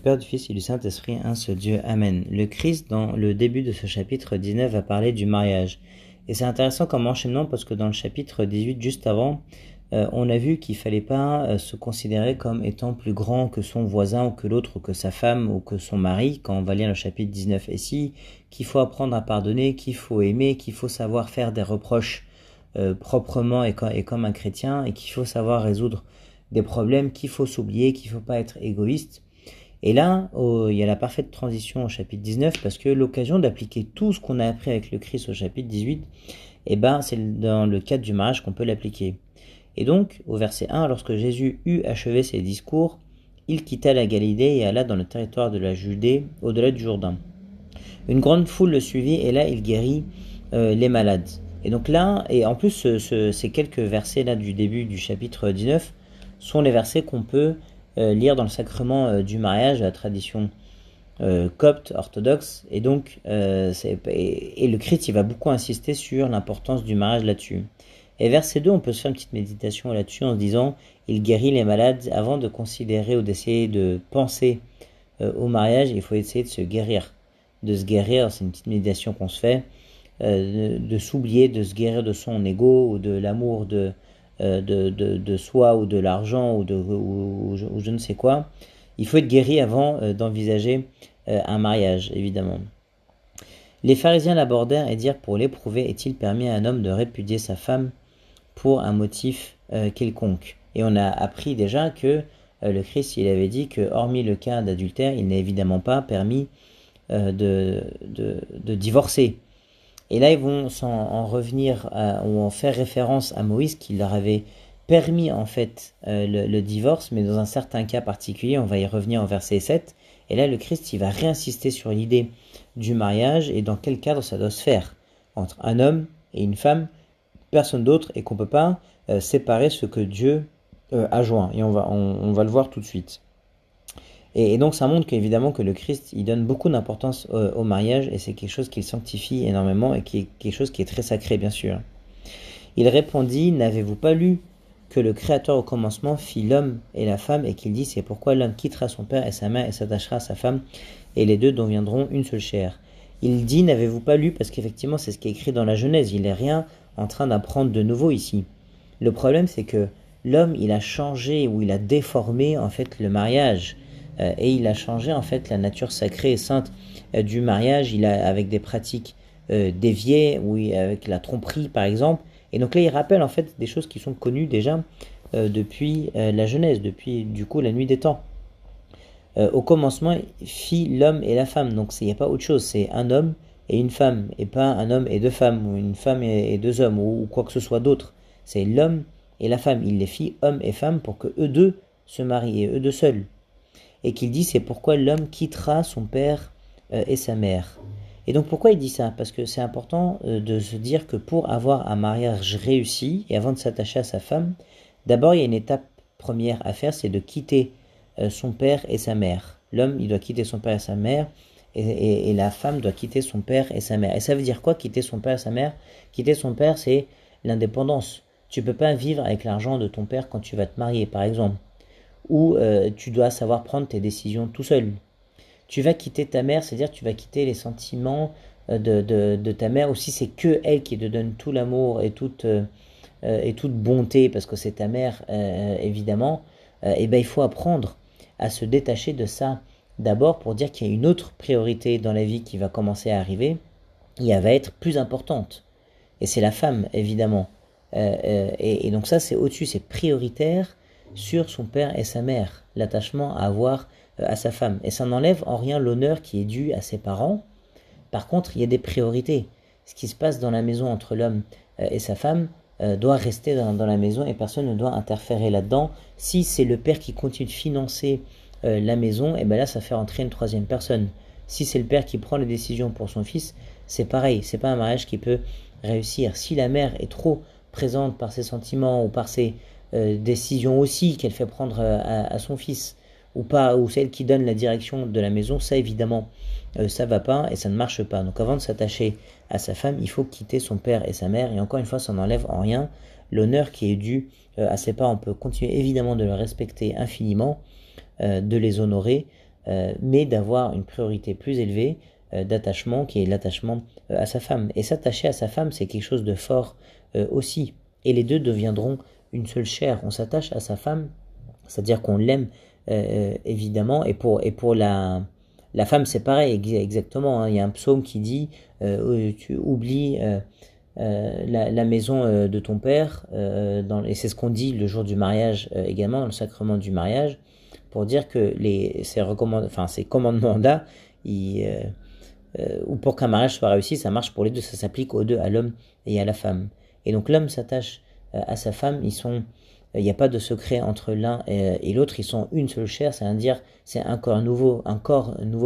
Père, du Fils et du Saint-Esprit, un seul Dieu. Amen. Le Christ, dans le début de ce chapitre 19, va parler du mariage. Et c'est intéressant comme enchaînement parce que dans le chapitre 18, juste avant, on a vu qu'il fallait pas se considérer comme étant plus grand que son voisin ou que l'autre ou que sa femme ou que son mari quand on va lire le chapitre 19. Et si, qu'il faut apprendre à pardonner, qu'il faut aimer, qu'il faut savoir faire des reproches proprement et comme un chrétien et qu'il faut savoir résoudre des problèmes, qu'il faut s'oublier, qu'il faut pas être égoïste. Et là, il y a la parfaite transition au chapitre 19 parce que l'occasion d'appliquer tout ce qu'on a appris avec le Christ au chapitre 18, c'est dans le cadre du mariage qu'on peut l'appliquer. Et donc, au verset 1, lorsque Jésus eut achevé ses discours, il quitta la Galilée et alla dans le territoire de la Judée, au-delà du Jourdain. Une grande foule le suivit et là, il guérit les malades. Et donc là, et en plus, ces quelques versets là du début du chapitre 19 sont les versets qu'on peut lire dans le sacrement du mariage, la tradition copte, orthodoxe, et donc et le Christ il va beaucoup insister sur l'importance du mariage là-dessus. Et verset 2, on peut se faire une petite méditation là-dessus en se disant, il guérit les malades. Avant de considérer ou d'essayer de penser au mariage, il faut essayer de se guérir. De se guérir, c'est une petite méditation qu'on se fait, de s'oublier, de se guérir de son ego ou de l'amour de soi ou de l'argent ou je ne sais quoi. Il faut être guéri avant d'envisager un mariage, évidemment. Les pharisiens l'abordèrent et dirent, pour l'éprouver, est-il permis à un homme de répudier sa femme pour un motif quelconque? Et on a appris déjà que le Christ il avait dit que hormis le cas d'adultère, il n'est évidemment pas permis de divorcer. Et là, ils vont en revenir ou en faire référence à Moïse qui leur avait permis en fait le divorce, mais dans un certain cas particulier, on va y revenir en verset 7. Et là, le Christ, il va réinsister sur l'idée du mariage et dans quel cadre ça doit se faire entre un homme et une femme, personne d'autre, et qu'on ne peut pas séparer ce que Dieu a joint. Et on va le voir tout de suite. Et donc ça montre qu'évidemment que le Christ, il donne beaucoup d'importance au mariage et c'est quelque chose qu'il sanctifie énormément et qui est quelque chose qui est très sacré bien sûr. Il répondit, n'avez-vous pas lu que le Créateur au commencement fit l'homme et la femme et qu'il dit, c'est pourquoi l'homme quittera son père et sa mère et s'attachera à sa femme et les deux deviendront une seule chair. Il dit, n'avez-vous pas lu, parce qu'effectivement c'est ce qui est écrit dans la Genèse, il n'est rien en train d'apprendre de nouveau ici. Le problème c'est que l'homme il a changé ou il a déformé en fait le mariage. Et il a changé en fait la nature sacrée et sainte du mariage, avec des pratiques déviées, avec la tromperie par exemple. Et donc là il rappelle en fait des choses qui sont connues déjà depuis la Genèse, depuis du coup la nuit des temps. Au commencement fit l'homme et la femme, donc il n'y a pas autre chose, c'est un homme et une femme, et pas un homme et deux femmes, ou une femme et deux hommes, ou quoi que ce soit d'autre. C'est l'homme et la femme, il les fit hommes et femmes pour que eux deux se marient, et eux deux seuls. Et qu'il dit c'est pourquoi l'homme quittera son père et sa mère. Et donc pourquoi il dit ça? Parce que c'est important de se dire que pour avoir un mariage réussi, et avant de s'attacher à sa femme, d'abord il y a une étape première à faire, c'est de quitter son père et sa mère. L'homme il doit quitter son père et sa mère, et la femme doit quitter son père et sa mère. Et ça veut dire quoi quitter son père et sa mère? Quitter son père c'est l'indépendance. Tu peux pas vivre avec l'argent de ton père quand tu vas te marier par exemple. Où tu dois savoir prendre tes décisions tout seul. Tu vas quitter ta mère, c'est-à-dire tu vas quitter les sentiments de ta mère, aussi c'est que elle qui te donne tout l'amour et toute bonté, parce que c'est ta mère évidemment, il faut apprendre à se détacher de ça d'abord pour dire qu'il y a une autre priorité dans la vie qui va commencer à arriver, et elle va être plus importante. Et c'est la femme évidemment. Et donc ça c'est au-dessus, c'est prioritaire sur son père et sa mère, l'attachement à avoir à sa femme. Et ça n'enlève en rien l'honneur qui est dû à ses parents. Par contre, il y a des priorités. Ce qui se passe dans la maison entre l'homme et sa femme doit rester dans la maison et personne ne doit interférer là-dedans. Si c'est le père qui continue de financer la maison, et là ça fait entrer une troisième personne. Si c'est le père qui prend les décisions pour son fils, c'est pareil, c'est pas un mariage qui peut réussir. Si la mère est trop présente par ses sentiments ou par ses décision aussi qu'elle fait prendre à son fils ou pas, ou celle qui donne la direction de la maison, ça évidemment ça va pas et ça ne marche pas. Donc avant de s'attacher à sa femme, il faut quitter son père et sa mère, et encore une fois ça n'enlève en rien l'honneur qui est dû à ses parents. On peut continuer évidemment de le respecter infiniment, de les honorer, mais d'avoir une priorité plus élevée d'attachement, qui est l'attachement à sa femme. Et s'attacher à sa femme, c'est quelque chose de fort aussi. Et les deux deviendront une seule chair. On s'attache à sa femme, c'est-à-dire qu'on l'aime évidemment. Et pour la femme, c'est pareil, exactement. Hein. Il y a un psaume qui dit tu oublies la maison de ton père, et c'est ce qu'on dit le jour du mariage également, dans le sacrement du mariage, pour dire que ces commandements-là, ou pour qu'un mariage soit réussi, ça marche pour les deux, ça s'applique aux deux, à l'homme et à la femme. Et donc l'homme s'attache à sa femme, il n'y a pas de secret entre l'un et l'autre, ils sont une seule chair, c'est-à-dire c'est un corps nouveau,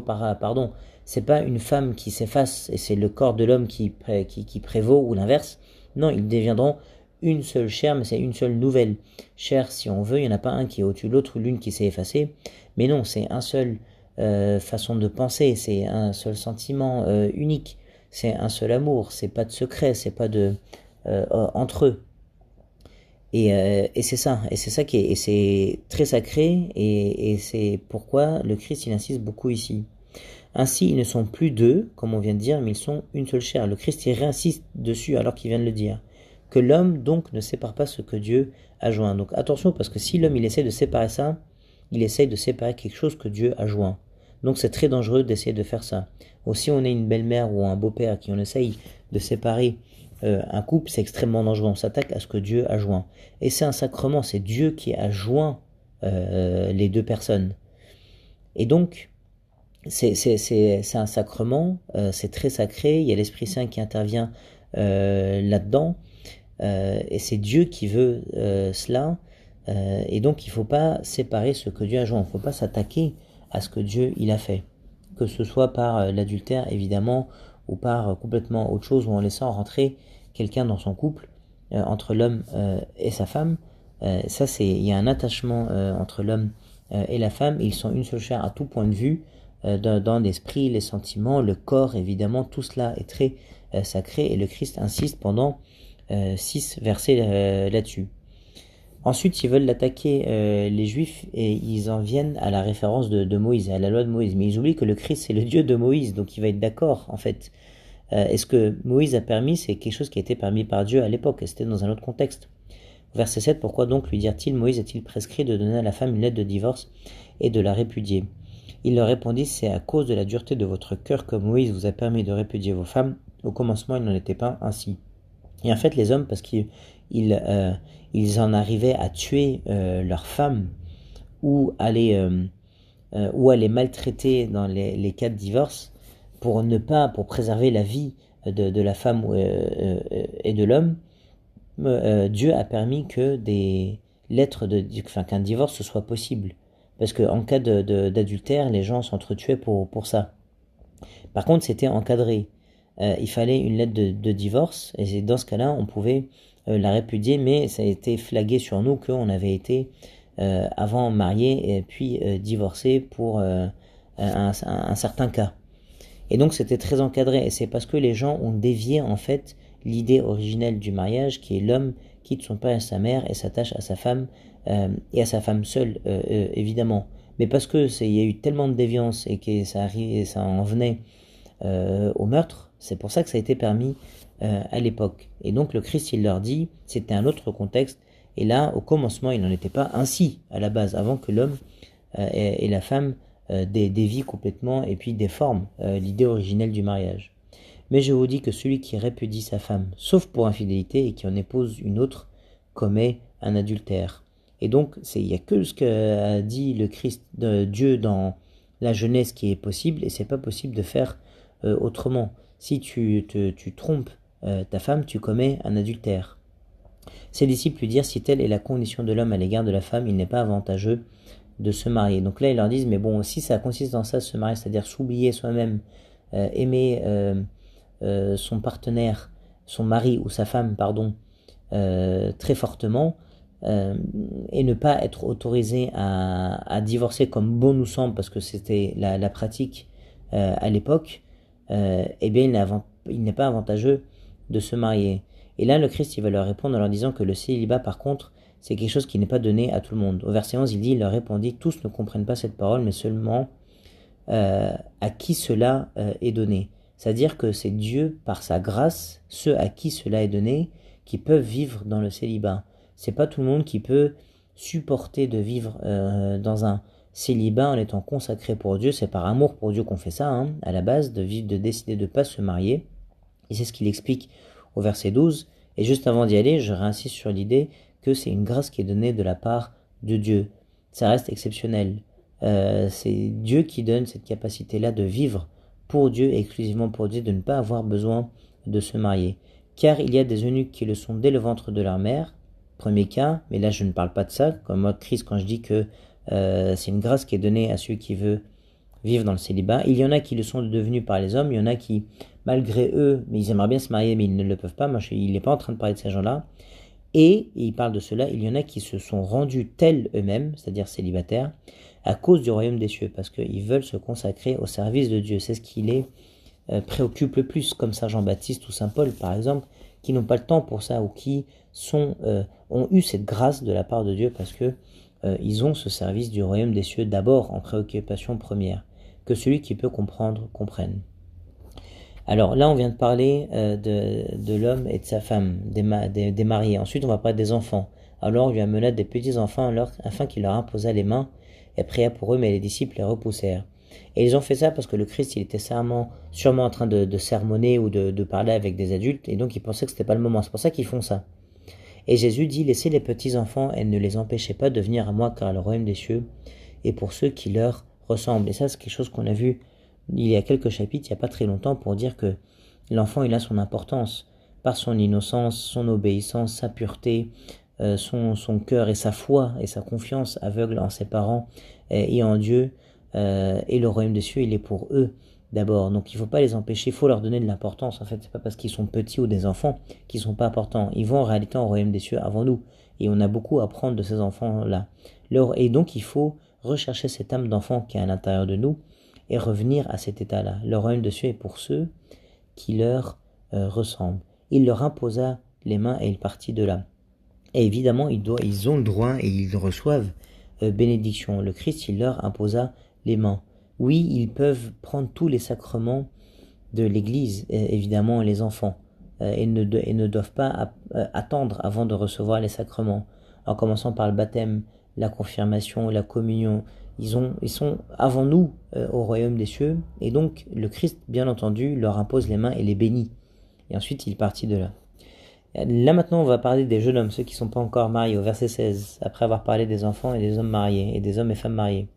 pardon. C'est pas une femme qui s'efface et c'est le corps de l'homme qui prévaut ou l'inverse. Non, ils deviendront une seule chair, mais c'est une seule nouvelle chair si on veut. Il n'y en a pas un qui est au-dessus de l'autre, l'une qui s'est effacée. Mais non, c'est un seul façon de penser, c'est un seul sentiment unique, c'est un seul amour, c'est pas de secret, c'est pas de entre eux. Et c'est ça, et c'est très sacré, et c'est pourquoi le Christ il insiste beaucoup ici. Ainsi, ils ne sont plus deux, comme on vient de dire, mais ils sont une seule chair. Le Christ il réinsiste dessus alors qu'il vient de le dire. Que l'homme donc ne sépare pas ce que Dieu a joint. Donc attention, parce que si l'homme il essaie de séparer ça, il essaie de séparer quelque chose que Dieu a joint. Donc c'est très dangereux d'essayer de faire ça. Aussi on est une belle-mère ou un beau-père qui on essaye de séparer un couple, c'est extrêmement dangereux. On s'attaque à ce que Dieu a joint. Et c'est un sacrement, c'est Dieu qui a joint les deux personnes. Et donc, c'est un sacrement, c'est très sacré, il y a l'Esprit Saint qui intervient là-dedans, et c'est Dieu qui veut cela, et donc il ne faut pas séparer ce que Dieu a joint, il ne faut pas s'attaquer à ce que Dieu il a fait, que ce soit par l'adultère évidemment, ou par complètement autre chose, ou en laissant rentrer quelqu'un dans son couple, entre l'homme et sa femme. Il y a un attachement entre l'homme et la femme, ils sont une seule chair à tout point de vue, dans l'esprit, les sentiments, le corps, évidemment, tout cela est très sacré, et le Christ insiste pendant 6 versets là-dessus. Ensuite, ils veulent l'attaquer, les Juifs, et ils en viennent à la référence de Moïse, à la loi de Moïse. Mais ils oublient que le Christ, c'est le Dieu de Moïse, donc il va être d'accord, en fait. Et ce que Moïse a permis, c'est quelque chose qui a été permis par Dieu à l'époque, et c'était dans un autre contexte. Verset 7, pourquoi donc lui dire-t-il, Moïse a-t-il prescrit de donner à la femme une lettre de divorce et de la répudier? Il leur répondit, c'est à cause de la dureté de votre cœur que Moïse vous a permis de répudier vos femmes. Au commencement, il n'en était pas ainsi. Et en fait, les hommes, parce qu'ils en arrivaient à tuer leurs femmes ou à les maltraiter dans les cas de divorce pour préserver la vie de la femme et de l'homme, Dieu a permis que qu'un divorce soit possible. Parce qu'en cas d'adultère, les gens s'entretuaient pour ça. Par contre, c'était encadré. Il fallait une lettre de divorce, et dans ce cas-là, on pouvait la répudier, mais ça a été flagué sur nous qu'on avait été avant mariés et puis divorcés pour un certain cas. Et donc c'était très encadré, et c'est parce que les gens ont dévié en fait l'idée originelle du mariage, qui est l'homme quitte son père et sa mère et s'attache à sa femme, et à sa femme seule, évidemment. Mais parce que il y a eu tellement de déviance et que ça en venait au meurtre, c'est pour ça que ça a été permis à l'époque. Et donc le Christ, il leur dit, c'était un autre contexte, et là, au commencement, il n'en était pas ainsi, à la base, avant que l'homme et la femme dévient complètement et puis déforment l'idée originelle du mariage. Mais je vous dis que celui qui répudie sa femme, sauf pour infidélité, et qui en épouse une autre, commet un adultère. Et donc, il n'y a que ce qu'a dit le Christ de Dieu dans la Genèse qui est possible, et c'est pas possible de faire autrement. Si tu trompes ta femme, tu commets un adultère. Ses disciples lui dirent, si telle est la condition de l'homme à l'égard de la femme, il n'est pas avantageux de se marier. Donc là, ils leur disent, mais bon, si ça consiste dans ça, se marier, c'est-à-dire s'oublier soi-même, aimer son partenaire, son mari ou sa femme, pardon, très fortement, et ne pas être autorisé à divorcer comme bon nous semble, parce que c'était la pratique à l'époque, eh bien il n'est pas avantageux de se marier. Et là le Christ il va leur répondre en leur disant que le célibat par contre c'est quelque chose qui n'est pas donné à tout le monde. Au verset 11 il dit, il leur répondit, tous ne comprennent pas cette parole, mais seulement à qui cela est donné. C'est-à-dire que c'est Dieu, par sa grâce, ceux à qui cela est donné, qui peuvent vivre dans le célibat. C'est pas tout le monde qui peut supporter de vivre dans un célibat en étant consacré pour Dieu. C'est par amour pour Dieu qu'on fait ça, hein, à la base, de vivre, de décider de ne pas se marier. Et c'est ce qu'il explique au verset 12. Et juste avant d'y aller, je réinsiste sur l'idée que c'est une grâce qui est donnée de la part de Dieu. Ça reste exceptionnel. C'est Dieu qui donne cette capacité-là de vivre pour Dieu, exclusivement pour Dieu, de ne pas avoir besoin de se marier. Car il y a des eunuques qui le sont dès le ventre de leur mère, premier cas, mais là je ne parle pas de ça, comme moi Christ quand je dis que c'est une grâce qui est donnée à celui qui veut vivre dans le célibat. Il y en a qui le sont devenus par les hommes, il y en a qui, malgré eux, mais ils aimeraient bien se marier, mais ils ne le peuvent pas. Moi, il n'est pas en train de parler de ces gens-là. Et il parle de cela, il y en a qui se sont rendus tels eux-mêmes, c'est-à-dire célibataires, à cause du royaume des cieux, parce qu'ils veulent se consacrer au service de Dieu. C'est ce qui les préoccupe le plus, comme Saint Jean-Baptiste ou Saint Paul, par exemple, qui n'ont pas le temps pour ça, ou qui ont eu cette grâce de la part de Dieu, parce que ils ont ce service du royaume des cieux d'abord en préoccupation première. Que celui qui peut comprendre, comprenne. Alors là, on vient de parler de l'homme et de sa femme, des mariés. Ensuite, on va parler des enfants. Alors, on lui amena des petits-enfants afin qu'il leur imposa les mains et pria pour eux, mais les disciples les repoussèrent. Et ils ont fait ça parce que le Christ, il était sûrement en train de sermonner ou de parler avec des adultes, et donc ils pensaient que c'était pas le moment. C'est pour ça qu'ils font ça. Et Jésus dit, laissez les petits-enfants et ne les empêchez pas de venir à moi, car le royaume des cieux est pour ceux qui leur ressemblent. Et ça, c'est quelque chose qu'on a vu il y a quelques chapitres, il n'y a pas très longtemps, pour dire que l'enfant, il a son importance par son innocence, son obéissance, sa pureté, son cœur et sa foi et sa confiance aveugle en ses parents et en Dieu. Et le royaume des cieux, il est pour eux d'abord. Donc il ne faut pas les empêcher, il faut leur donner de l'importance. En fait, c'est pas parce qu'ils sont petits ou des enfants qu'ils sont pas importants. Ils vont en réalité au royaume des cieux avant nous. Et on a beaucoup à apprendre de ces enfants-là. Et donc il faut rechercher cette âme d'enfant qui est à l'intérieur de nous et revenir à cet état-là. Le royaume de Dieu est pour ceux qui leur ressemblent. Il leur imposa les mains et il partit de là. Et évidemment, ils ont le droit et ils reçoivent bénédiction. Le Christ, il leur imposa les mains. Oui, ils peuvent prendre tous les sacrements de l'Église, évidemment, les enfants, et ne doivent pas attendre avant de recevoir les sacrements, en commençant par le baptême, la confirmation, la communion. Ils sont avant nous au royaume des cieux, et donc le Christ, bien entendu, leur impose les mains et les bénit. Et ensuite, il partit de là. Là maintenant, on va parler des jeunes hommes, ceux qui ne sont pas encore mariés, au verset 16, après avoir parlé des enfants et des hommes mariés, et des hommes et femmes mariés.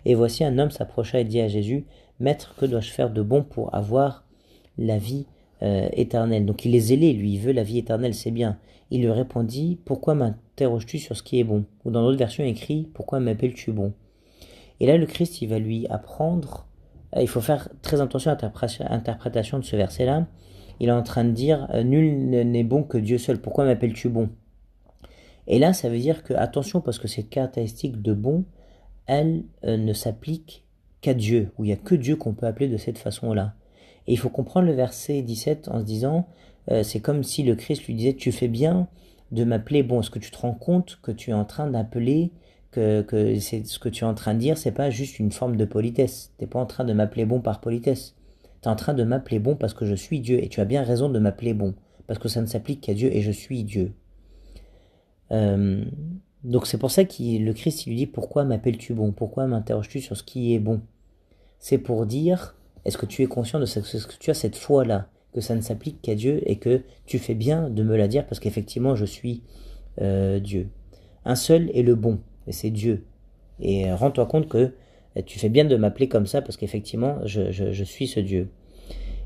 Et voici un homme s'approcha et dit à Jésus, « Maître, que dois-je faire de bon pour avoir la vie éternelle ?» Donc il est zélé, lui, il veut la vie éternelle, c'est bien. Il lui répondit, « Pourquoi m'interroges-tu sur ce qui est bon ?» Ou dans d'autres versions écrit, « Pourquoi m'appelles-tu bon ?» Et là, le Christ, il va lui apprendre, il faut faire très attention à l'interprétation de ce verset-là. Il est en train de dire, « Nul n'est bon que Dieu seul, pourquoi m'appelles-tu bon ?» Et là, ça veut dire que, attention, parce que cette caractéristique de bon, elle ne s'applique qu'à Dieu, où il n'y a que Dieu qu'on peut appeler de cette façon-là. Et il faut comprendre le verset 17 en se disant, c'est comme si le Christ lui disait, tu fais bien de m'appeler bon. Est-ce que tu te rends compte que tu es en train d'appeler, que c'est ce que tu es en train de dire, c'est pas juste une forme de politesse. Tu n'es pas en train de m'appeler bon par politesse. Tu es en train de m'appeler bon parce que je suis Dieu. Et tu as bien raison de m'appeler bon, parce que ça ne s'applique qu'à Dieu et je suis Dieu. Donc c'est pour ça que le Christ il lui dit, pourquoi m'appelles-tu bon? Pourquoi m'interroges-tu sur ce qui est bon? C'est pour dire, est-ce que tu es conscient de ce que tu as cette foi-là, que ça ne s'applique qu'à Dieu et que tu fais bien de me la dire parce qu'effectivement je suis Dieu. Un seul est le bon, et c'est Dieu. Et rends-toi compte que tu fais bien de m'appeler comme ça parce qu'effectivement je suis ce Dieu.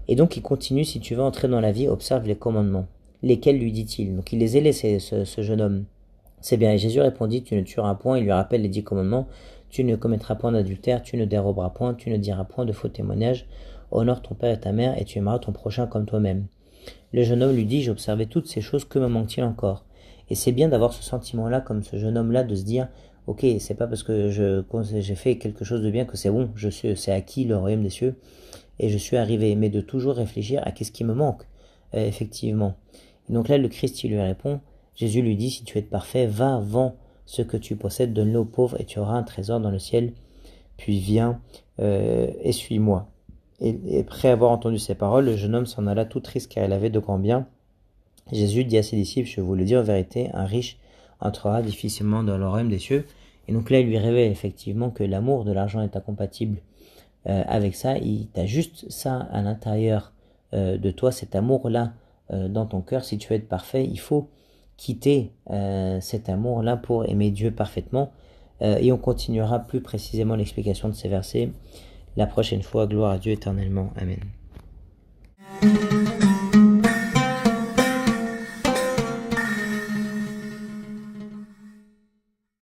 Et donc il continue, si tu veux entrer dans la vie, observe les commandements. Lesquels lui dit-il? Donc il les a laissés, ce jeune homme. C'est bien. Et Jésus répondit, tu ne tueras point. Il lui rappelle les 10 commandements. Tu ne commettras point d'adultère, tu ne déroberas point, tu ne diras point de faux témoignages. Honore ton père et ta mère, et tu aimeras ton prochain comme toi-même. Le jeune homme lui dit, j'ai observé toutes ces choses, que me manque-t-il encore? Et c'est bien d'avoir ce sentiment-là, comme ce jeune homme-là, de se dire, ok, c'est pas parce que j'ai fait quelque chose de bien que c'est bon, c'est acquis le royaume des cieux, et je suis arrivé, mais de toujours réfléchir à qu'est-ce qui me manque, effectivement. Et donc là, le Christ, il lui répond, Jésus lui dit, si tu es parfait, va, vends ce que tu possèdes, donne-le aux pauvres et tu auras un trésor dans le ciel. Puis viens, et suis-moi. Et après avoir entendu ces paroles, le jeune homme s'en alla tout triste car il avait de grands biens. Jésus dit à ses disciples, je vous le dis en vérité, un riche entrera difficilement dans le royaume des cieux. Et donc là, il lui révèle effectivement que l'amour de l'argent est incompatible avec ça. T'as juste ça à l'intérieur de toi, cet amour-là dans ton cœur. Si tu veux être parfait, il faut quitter cet amour-là pour aimer Dieu parfaitement. Et on continuera plus précisément l'explication de ces versets la prochaine fois. Gloire à Dieu éternellement. Amen.